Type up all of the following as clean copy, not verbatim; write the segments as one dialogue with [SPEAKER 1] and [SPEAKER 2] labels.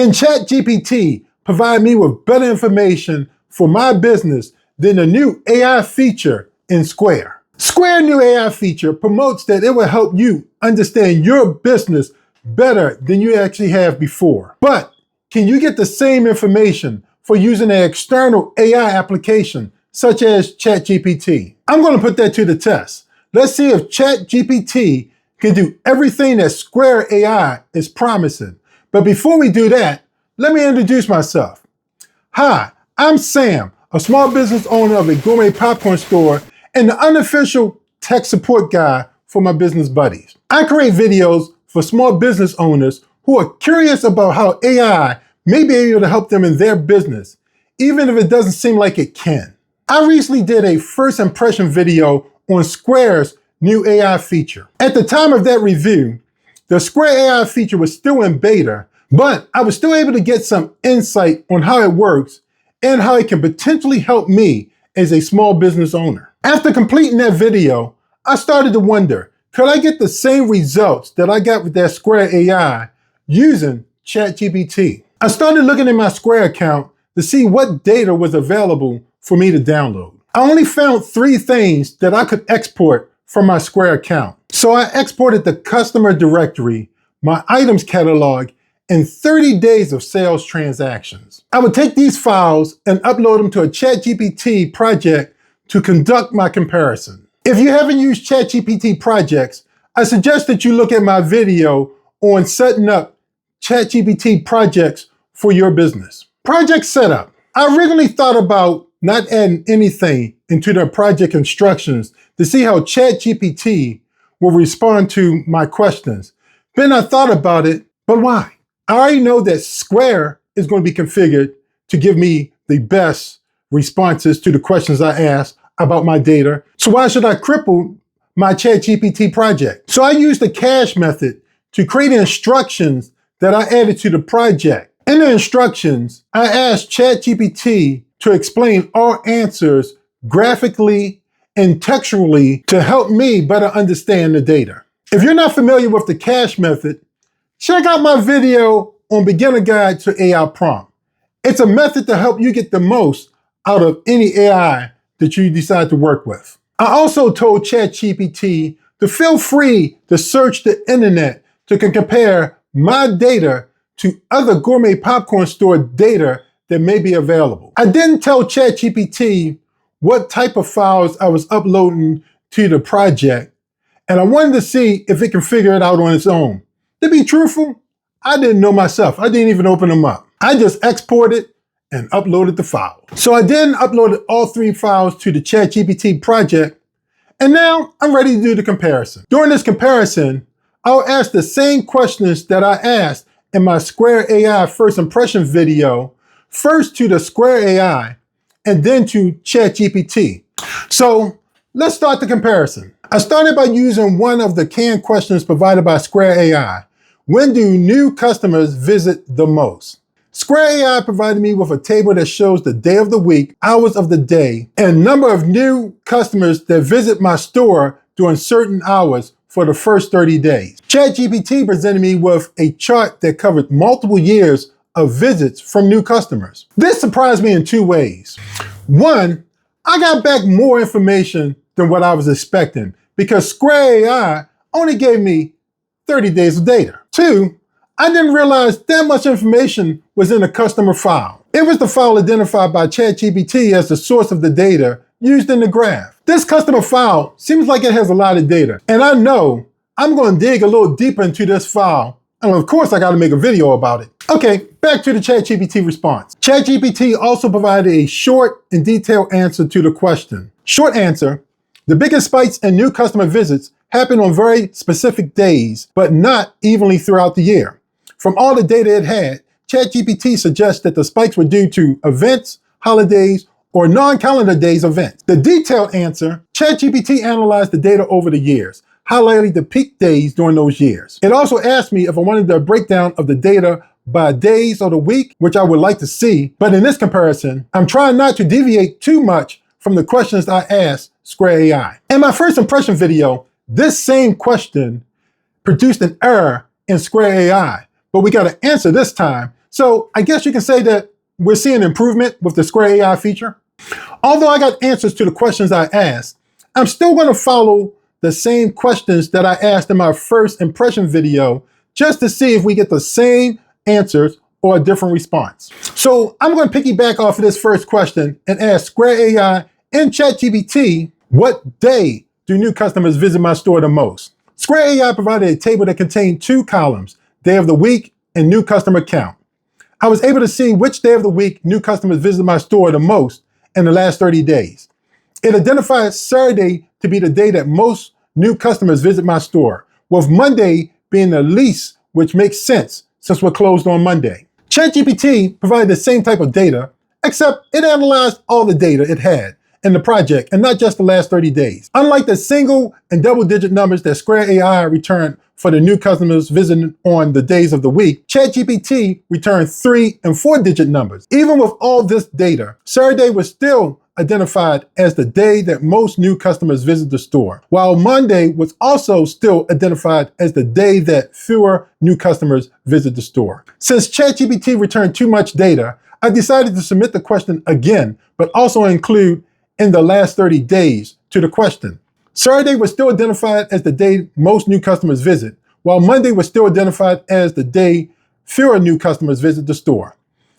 [SPEAKER 1] Can ChatGPT provide me with better information for my business than the new AI feature in Square? Square's new AI feature promotes that it will help you understand your business better than you actually have before. But can you get the same information for using an external AI application such as ChatGPT? I'm going to put that to the test. Let's see if ChatGPT can do everything that Square AI is promising. But before we do that, let me introduce myself. Hi, I'm Sam, a small business owner of a gourmet popcorn store and the unofficial tech support guy for my business buddies. I create videos for small business owners who are curious about how AI may be able to help them in their business, even if it doesn't seem like it can. I recently did a first impression video on Square's new AI feature. At the time of that review, the Square AI feature was still in beta, but I was still able to get some insight on how it works and how it can potentially help me as a small business owner. After completing that video, I started to wonder, could I get the same results that I got with that Square AI using ChatGPT? I started looking at my Square account to see what data was available for me to download. I only found 3 things that I could export from my Square account. So I exported the customer directory, my items catalog, and 30 days of sales transactions. I would take these files and upload them to a ChatGPT project to conduct my comparison. If you haven't used ChatGPT projects, I suggest that you look at my video on setting up ChatGPT projects for your business. Project setup. I originally thought about not adding anything into the project instructions to see how ChatGPT will respond to my questions. Then I thought about it, but why? I already know that Square is going to be configured to give me the best responses to the questions I ask about my data. So why should I cripple my ChatGPT project? So I used the cache method to create instructions that I added to the project. In the instructions, I asked ChatGPT to explain all answers graphically and textually to help me better understand the data. If you're not familiar with the cache method, check out my video on Beginner Guide to AI Prompt. It's a method to help you get the most out of any AI that you decide to work with. I also told ChatGPT to feel free to search the internet to compare my data to other gourmet popcorn store data that may be available. I didn't tell ChatGPT what type of files I was uploading to the project, and I wanted to see if it can figure it out on its own. To be truthful, I didn't know myself. I didn't even open them up. I just exported and uploaded the file. So I then uploaded all 3 files to the ChatGPT project, and now I'm ready to do the comparison. During this comparison, I'll ask the same questions that I asked in my Square AI first impression video, first to the Square AI, and then to ChatGPT. So let's start the comparison. I started by using one of the canned questions provided by Square AI. When do new customers visit the most? Square AI provided me with a table that shows the day of the week, hours of the day, and number of new customers that visit my store during certain hours for the first 30 days. ChatGPT presented me with a chart that covered multiple years of visits from new customers. This surprised me in 2 ways. One, I got back more information than what I was expecting because Square AI only gave me 30 days of data. 2, I didn't realize that much information was in a customer file. It was the file identified by ChatGPT as the source of the data used in the graph. This customer file seems like it has a lot of data, and I know I'm going to dig a little deeper into this file, and of course I got to make a video about it. Okay, back to the ChatGPT response. ChatGPT also provided a short and detailed answer to the question. Short answer: the biggest spikes in new customer visits happen on very specific days, but not evenly throughout the year. From all the data it had, ChatGPT suggests that the spikes were due to events, holidays, or non-calendar days events. The detailed answer: ChatGPT analyzed the data over the years, highlighting the peak days during those years. It also asked me if I wanted a breakdown of the data by days of the week, which I would like to see, but in this comparison, I'm trying not to deviate too much from the questions I asked Square AI. In my first impression video, this same question produced an error in Square AI, but we got an answer this time, So I guess you can say that we're seeing improvement with the Square AI feature. Although I got answers to the questions I asked, I'm still going to follow the same questions that I asked in my first impression video just to see if we get the same answers or a different response. So I'm going to piggyback off of this first question and ask Square AI and ChatGPT, what day do new customers visit my store the most? Square AI provided a table that contained 2 columns, day of the week and new customer count. I was able to see which day of the week new customers visited my store the most in the last 30 days. It identified Saturday to be the day that most new customers visit my store, with Monday being the least, which makes sense since we're closed on Monday. ChatGPT provided the same type of data, except it analyzed all the data it had in the project and not just the last 30 days. Unlike the single and double-digit numbers that Square AI returned for the new customers visiting on the days of the week, ChatGPT returned 3 and 4-digit numbers. Even with all this data, Saturday was still identified as the day that most new customers visit the store, while Monday was also still identified as the day that fewer new customers visit the store. Since ChatGPT returned too much data, I decided to submit the question again, but also include in the last 30 days to the question. Saturday was still identified as the day most new customers visit, while Monday was still identified as the day fewer new customers visit the store.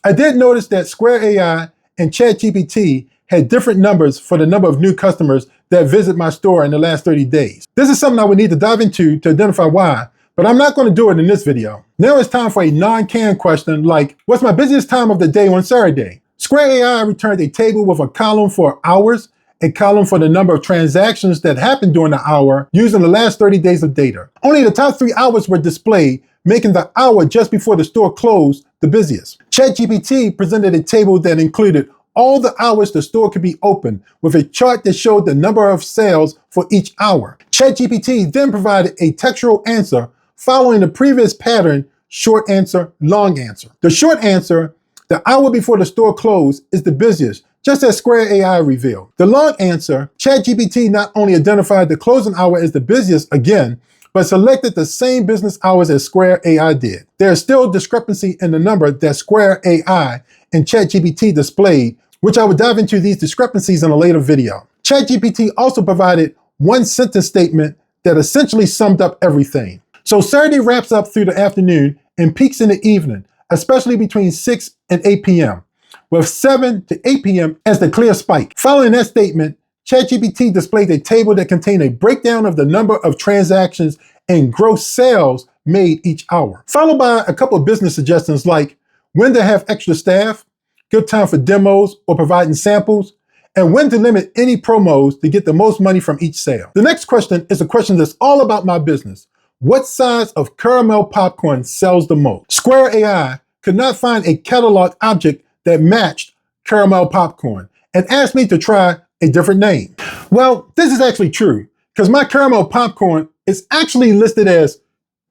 [SPEAKER 1] I did notice that Square AI and ChatGPT had different numbers for the number of new customers that visit my store in the last 30 days. This is something I would need to dive into to identify why, but I'm not going to do it in this video. Now it's time for a non-canned question like, what's my busiest time of the day on Saturday? Square AI returned a table with a column for hours, a column for the number of transactions that happened during the hour using the last 30 days of data. Only the top 3 hours were displayed, making the hour just before the store closed the busiest. ChatGPT presented a table that included all the hours the store could be open, with a chart that showed the number of sales for each hour. ChatGPT then provided a textual answer following the previous pattern, short answer, long answer. The short answer, the hour before the store closed, is the busiest, just as Square AI revealed. The long answer, ChatGPT not only identified the closing hour as the busiest again, but selected the same business hours as Square AI did. There is still discrepancy in the number that Square AI and ChatGPT displayed, which I will dive into these discrepancies in a later video. ChatGPT also provided one sentence statement that essentially summed up everything. So Saturday wraps up through the afternoon and peaks in the evening, especially between 6 and 8 p.m., with 7 to 8 p.m. as the clear spike. Following that statement, ChatGPT displayed a table that contained a breakdown of the number of transactions and gross sales made each hour, followed by a couple of business suggestions like when to have extra staff, good time for demos or providing samples, and when to limit any promos to get the most money from each sale. The next question is a question that's all about my business. What size of caramel popcorn sells the most? Square AI could not find a catalog object that matched caramel popcorn and asked me to try a different name. Well, this is actually true because my caramel popcorn is actually listed as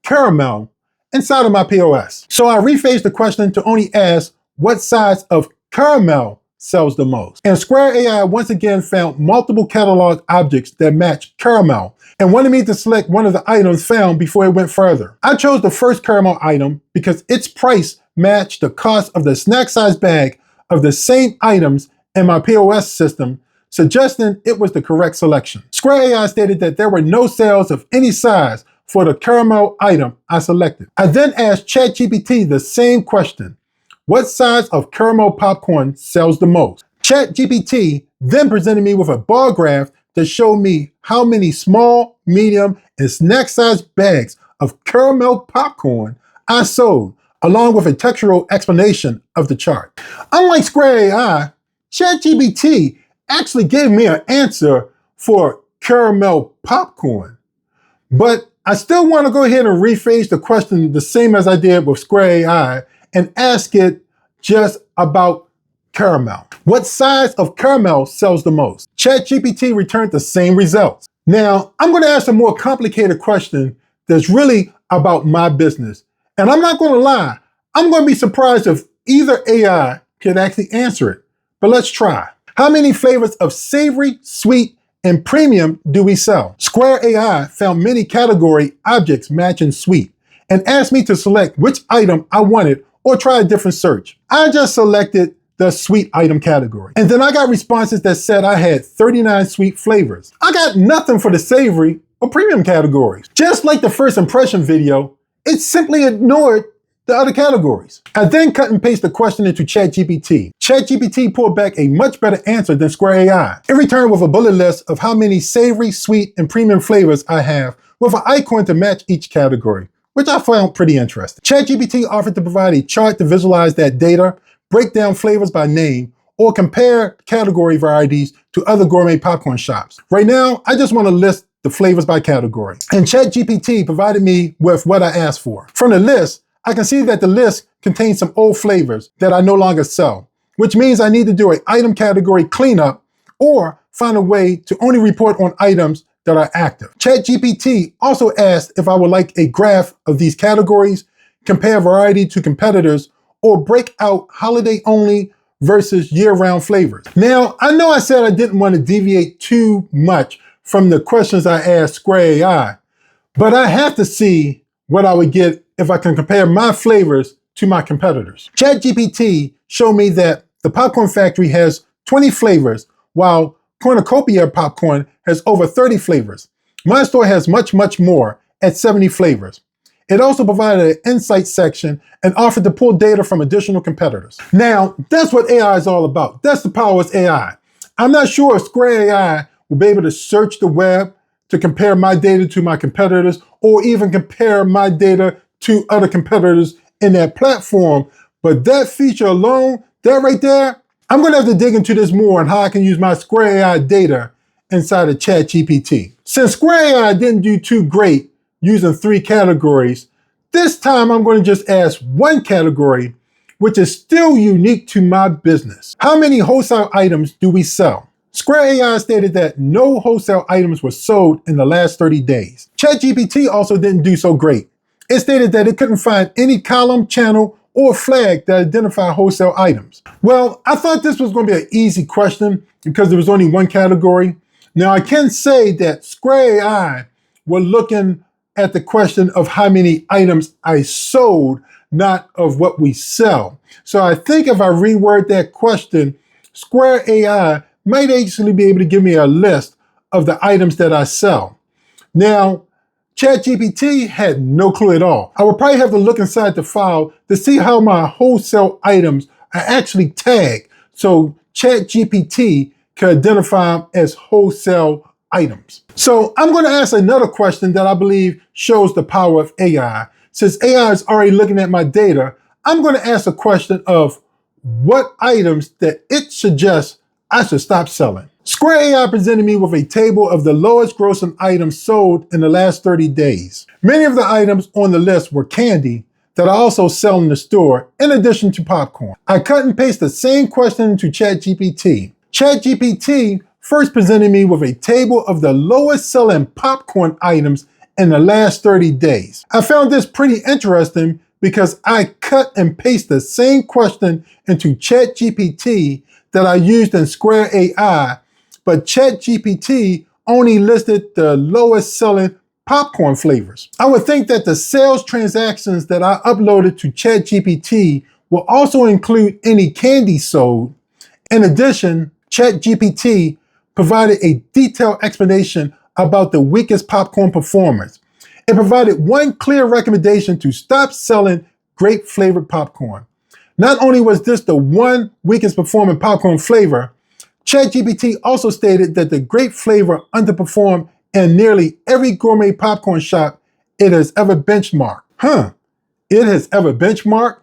[SPEAKER 1] caramel inside of my POS. So I rephrased the question to only ask what size of caramel sells the most. And Square AI once again found multiple catalog objects that match caramel and wanted me to select one of the items found before it went further. I chose the first caramel item because its price matched the cost of the snack size bag of the same items in my POS system, suggesting it was the correct selection. Square AI stated that there were no sales of any size for the caramel item I selected. I then asked ChatGPT the same question. What size of caramel popcorn sells the most? ChatGPT then presented me with a bar graph that showed me how many small, medium, and snack-sized bags of caramel popcorn I sold, along with a textual explanation of the chart. Unlike Square AI, ChatGPT actually gave me an answer for caramel popcorn. But I still want to go ahead and rephrase the question the same as I did with Square AI and ask it just about caramel. What size of caramel sells the most? ChatGPT returned the same results. Now, I'm going to ask a more complicated question that's really about my business. And I'm not going to lie, I'm going to be surprised if either AI can actually answer it. But let's try. How many flavors of savory, sweet, and premium do we sell? Square AI found many category objects matching sweet and asked me to select which item I wanted or try a different search. I just selected the sweet item category. And then I got responses that said I had 39 sweet flavors. I got nothing for the savory or premium categories. Just like the first impression video, it simply ignored the other categories. I then cut and paste the question into ChatGPT. ChatGPT pulled back a much better answer than Square AI. It returned with a bullet list of how many savory, sweet, and premium flavors I have with an icon to match each category, which I found pretty interesting. ChatGPT offered to provide a chart to visualize that data, break down flavors by name, or compare category varieties to other gourmet popcorn shops. Right now, I just want to list the flavors by category. And ChatGPT provided me with what I asked for. From the list, I can see that the list contains some old flavors that I no longer sell, which means I need to do an item category cleanup or find a way to only report on items that are active. ChatGPT also asked if I would like a graph of these categories, compare variety to competitors, or break out holiday only versus year-round flavors. Now, I know I said I didn't want to deviate too much from the questions I asked Square AI, but I have to see what I would get if I can compare my flavors to my competitors. ChatGPT showed me that the Popcorn Factory has 20 flavors, while Cornucopia Popcorn has over 30 flavors. My store has much, much more at 70 flavors. It also provided an insight section and offered to pull data from additional competitors. Now, that's what AI is all about. That's the power of AI. I'm not sure if Square AI will be able to search the web to compare my data to my competitors or even compare my data to other competitors in that platform. But that feature alone, that right there, I'm gonna have to dig into this more on how I can use my Square AI data inside of ChatGPT. Since Square AI didn't do too great using 3 categories, this time I'm going to just ask one category, which is still unique to my business. How many wholesale items do we sell? Square AI stated that no wholesale items were sold in the last 30 days. ChatGPT also didn't do so great. It stated that it couldn't find any column, channel, or flag that identified wholesale items. Well, I thought this was going to be an easy question because there was only one category. Now, I can say that Square AI were looking at the question of how many items I sold, not of what we sell. So I think if I reword that question, Square AI might actually be able to give me a list of the items that I sell. Now, ChatGPT had no clue at all. I would probably have to look inside the file to see how my wholesale items are actually tagged so ChatGPT can identify them as wholesale items. So I'm going to ask another question that I believe shows the power of AI. Since AI is already looking at my data, I'm going to ask a question of what items that it suggests I should stop selling. Square AI presented me with a table of the lowest grossing items sold in the last 30 days. Many of the items on the list were candy that I also sell in the store, in addition to popcorn. I cut and paste the same question into ChatGPT. ChatGPT first presented me with a table of the lowest selling popcorn items in the last 30 days. I found this pretty interesting because I cut and paste the same question into ChatGPT that I used in Square AI, but ChatGPT only listed the lowest selling popcorn flavors. I would think that the sales transactions that I uploaded to ChatGPT will also include any candy sold. In addition, ChatGPT provided a detailed explanation about the weakest popcorn performers. It provided one clear recommendation to stop selling grape flavored popcorn. Not only was this the one weakest performing popcorn flavor, ChatGPT also stated that the grape flavor underperformed in nearly every gourmet popcorn shop it has ever benchmarked. It has ever benchmarked?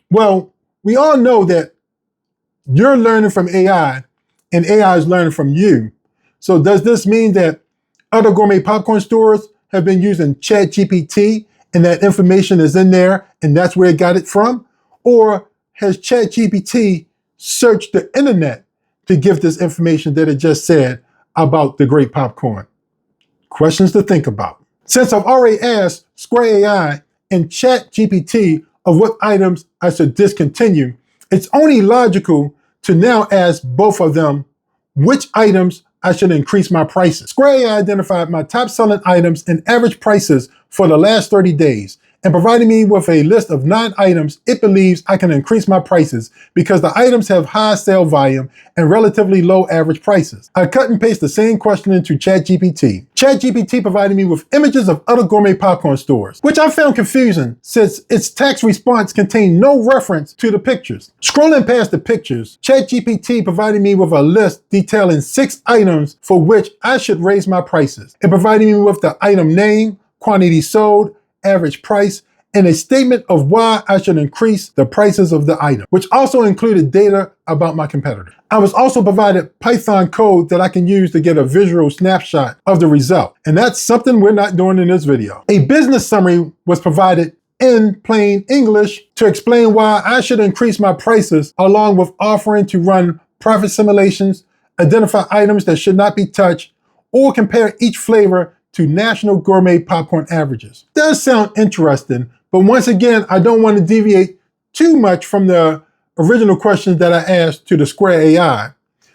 [SPEAKER 1] Well, we all know that you're learning from AI and AI is learning from you. So does this mean that other gourmet popcorn stores have been using ChatGPT and that information is in there and that's where it got it from? Or has ChatGPT searched the internet to give this information that it just said about the great popcorn? Questions to think about. Since I've already asked Square AI and ChatGPT of what items I should discontinue, it's only logical to now ask both of them which items I should increase my prices. Square AI identified my top selling items and average prices for the last 30 days and provided me with a list of 9 items it believes I can increase my prices because the items have high sale volume and relatively low average prices. I cut and paste the same question into ChatGPT. ChatGPT provided me with images of other gourmet popcorn stores, which I found confusing since its text response contained no reference to the pictures. Scrolling past the pictures, ChatGPT provided me with a list detailing 6 items for which I should raise my prices. It provided me with the item name, quantity sold, average price, and a statement of why I should increase the prices of the item, which also included data about my competitor. I was also provided Python code that I can use to get a visual snapshot of the result, and that's something we're not doing in this video. A business summary was provided in plain English to explain why I should increase my prices, along with offering to run profit simulations, identify items that should not be touched, or compare each flavor to national gourmet popcorn averages. Does sound interesting, but once again, I don't want to deviate too much from the original questions that I asked to the Square AI.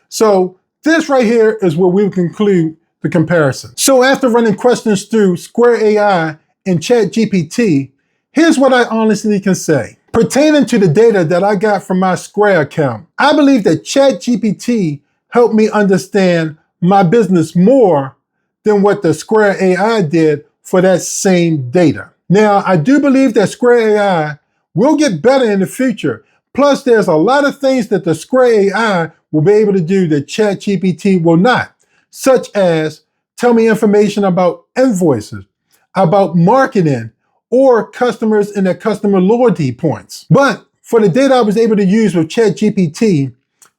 [SPEAKER 1] So this right here is where we conclude the comparison. So after running questions through Square AI and ChatGPT, here's what I honestly can say. Pertaining to the data that I got from my Square account, I believe that ChatGPT helped me understand my business more than what the Square AI did for that same data. Now, I do believe that Square AI will get better in the future. Plus, there's a lot of things that the Square AI will be able to do that ChatGPT will not, such as tell me information about invoices, about marketing, or customers and their customer loyalty points. But for the data I was able to use with ChatGPT,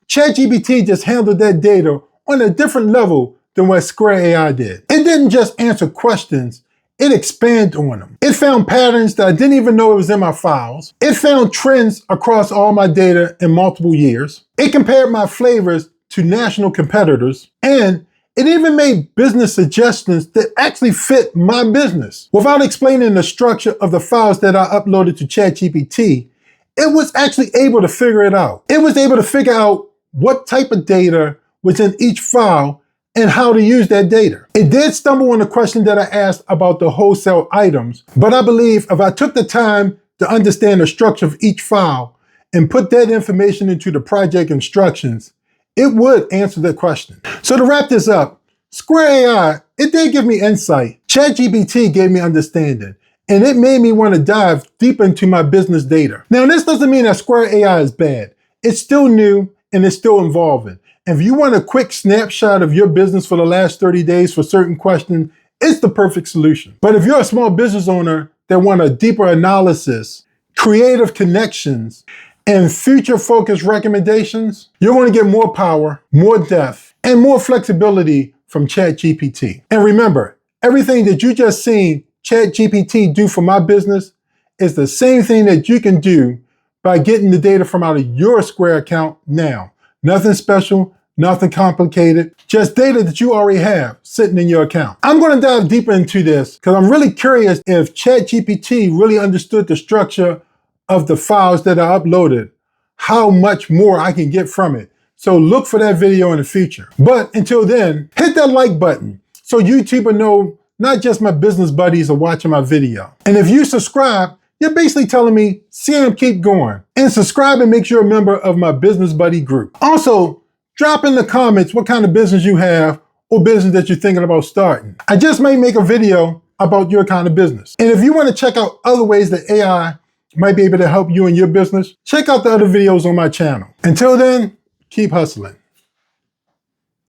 [SPEAKER 1] ChatGPT just handled that data on a different level than what Square AI did. It didn't just answer questions, it expanded on them. It found patterns that I didn't even know it was in my files. It found trends across all my data in multiple years. It compared my flavors to national competitors, and it even made business suggestions that actually fit my business. Without explaining the structure of the files that I uploaded to ChatGPT, it was actually able to figure it out. It was able to figure out what type of data was in each file and how to use that data. It did stumble on the question that I asked about the wholesale items, but I believe if I took the time to understand the structure of each file and put that information into the project instructions, it would answer the question. So to wrap this up, Square AI, it did give me insight. ChatGPT gave me understanding, and it made me want to dive deep into my business data. Now, this doesn't mean that Square AI is bad. It's still new and it's still evolving. If you want a quick snapshot of your business for the last 30 days for certain questions, it's the perfect solution. But if you're a small business owner that want a deeper analysis, creative connections, and future-focused recommendations, you're going to get more power, more depth, and more flexibility from ChatGPT. And remember, everything that you just seen ChatGPT do for my business is the same thing that you can do by getting the data from out of your Square account now. Nothing special, nothing complicated, just data that you already have sitting in your account. I'm going to dive deeper into this because I'm really curious if ChatGPT really understood the structure of the files that I uploaded, how much more I can get from it. So look for that video in the future. But until then, hit that like button so YouTube will know not just my business buddies are watching my video. And if you subscribe, you're basically telling me, Sam, keep going. And subscribe and make you a member of my business buddy group. Also, drop in the comments what kind of business you have or business that you're thinking about starting. I just may make a video about your kind of business. And if you want to check out other ways that AI might be able to help you in your business, check out the other videos on my channel. Until then, keep hustling.